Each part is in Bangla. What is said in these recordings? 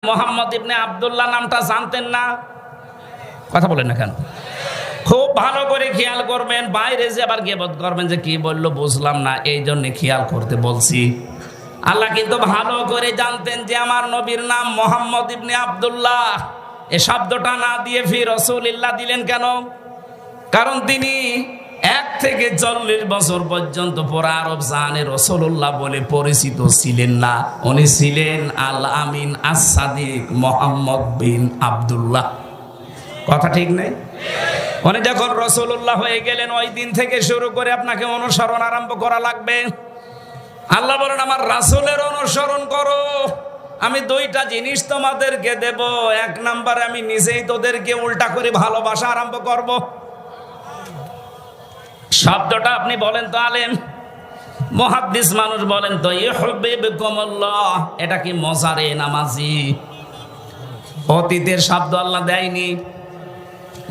মোহাম্মদ ইবনে আব্দুল্লাহ নামটা জানতেন না? কথা বলেন না কেন? খুব ভালো করে খেয়াল করবেন, বাইরে যে আবার গীবত করবেন যে কি বললো বুঝলাম না, এই জন্য খেয়াল করতে বলছি। আল্লাহ কিন্তু ভালো করে জানতেন যে আমার নবীর নাম মোহাম্মদ ইবনে আব্দুল্লাহ। এই শব্দটা না দিয়ে ফির রাসূলুল্লাহ দিলেন কেন? কারণ তিনি 1 থেকে 40 বছর পর্যন্ত পুরা আরব জাহানে রাসূলুল্লাহ বলে পরিচিত ছিলেন না। উনি ছিলেন আল আমিন আস-সাদিক মোহাম্মদ বিন আব্দুল্লাহ। কথা ঠিক নেই? উনি যখন রাসূলুল্লাহ হয়ে গেলেন ওই দিন থেকে শুরু করে আপনাকে অনুসরণ আরম্ভ করা লাগবে। আল্লাহ বলেন আমার রাসূলের অনুসরণ করো। আমি 2টা জিনিস তোমাদেরকে দেব। 1 নম্বরে আমি নিজেই তোদেরকে উল্টা করে ভালোবাসা আরম্ভ করব। শব্দটা আপনি বলেন তো আলেম, মুহাদ্দিস মানুষ বলেন তো ইউহিব্বুকুমুল্লাহ, এটা কি মজারে নামাজি? অতীতের শব্দ আল্লাহ দেয়নি,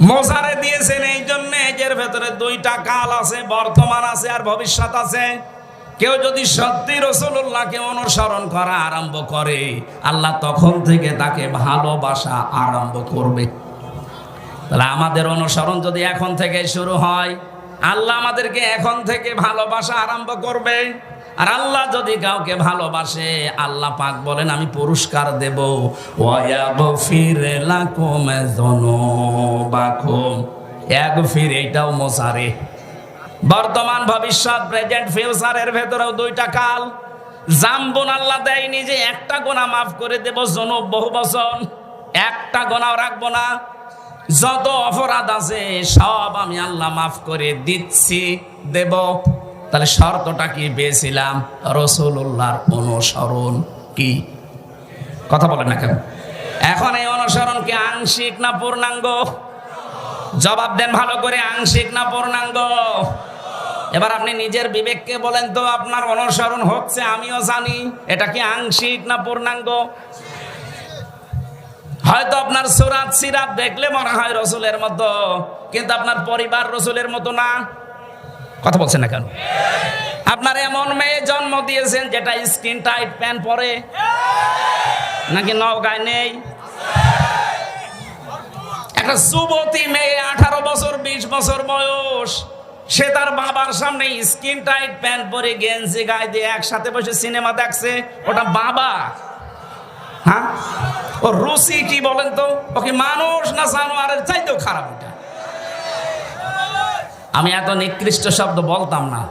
মজারে দিয়েছেন। এই জন্য এর ভেতরে 2টা কাল আছে, বর্তমান আছে আর ভবিষ্যৎ আছে। কেউ যদি সত্যি রাসূলুল্লাহকে অনুসরণ করা আরম্ভ করে, আল্লাহ তখন থেকে তাকে ভালোবাসা আরম্ভ করবে। তাহলে আমাদের অনুসরণ যদি এখন থেকে শুরু হয়, আল্লাহ আমাদেরকে এখন থেকে ভালোবাসা আরম্ভ করবে। আর আল্লাহ যদি কাউকে ভালোবাসে, আল্লাহ পাক বলেন আমি পুরস্কার দেব। ওয়ায়াগফির লাকুম যুনুবাকুম। ইয়াগফির এটাও মোসারে, বর্তমান ভবিষ্যৎ প্রেজেন্ট ফিউচারের ভেতরেও 2টা কাল। জাম্বুন আল্লাহ দেয়নি যে একটা গুনাহ মাফ করে দেব, যুনুব বহু বচন, একটা গুনাহ রাখবো না। যত অপরাধ আছে সব আমি আল্লাহ মাফ করে দিচ্ছি, দেব। তাহলে শর্তটা কি পেয়েছিলাম? রাসূলুল্লাহর অনুসরণ। কি কথা বলেন না কেন? এখন এই অনুসরণ কি আংশিক না পূর্ণাঙ্গ? জবাব দেন ভালো করে, আংশিক না পূর্ণাঙ্গ? এবার আপনি নিজের বিবেককে বলেন তো, আপনার অনুসরণ হচ্ছে আমিও জানি, এটা কি আংশিক না পূর্ণাঙ্গ? হয়তো আপনার সুরাত সিরাত দেখলে মনে হয় রসুলের মতো, কিন্তু আপনার পরিবার রসুলের মতো না। কথা বলছেন না কেন? আপনার এমন মেয়ে জন্ম দিয়েছেন যেটা স্কিন টাইট প্যান্ট পরে, নাকি নওগাঁয় নেই? একটা যুবতী মেয়ে 18 বছর 20 বছর বয়স, সে তার বাবার সামনে স্কিন টাইট প্যান্ট পরে গেঞ্জি গায়ে দিয়ে একসাথে বসে সিনেমা দেখছে, ওটা বাবা? হ্যাঁ, ও রুচি কি বলেন তো? ওকে মানুষ না জানোয়ারের চাইতেও খারাপ। এটা আমি এত নিকৃষ্ট শব্দ বলতাম না।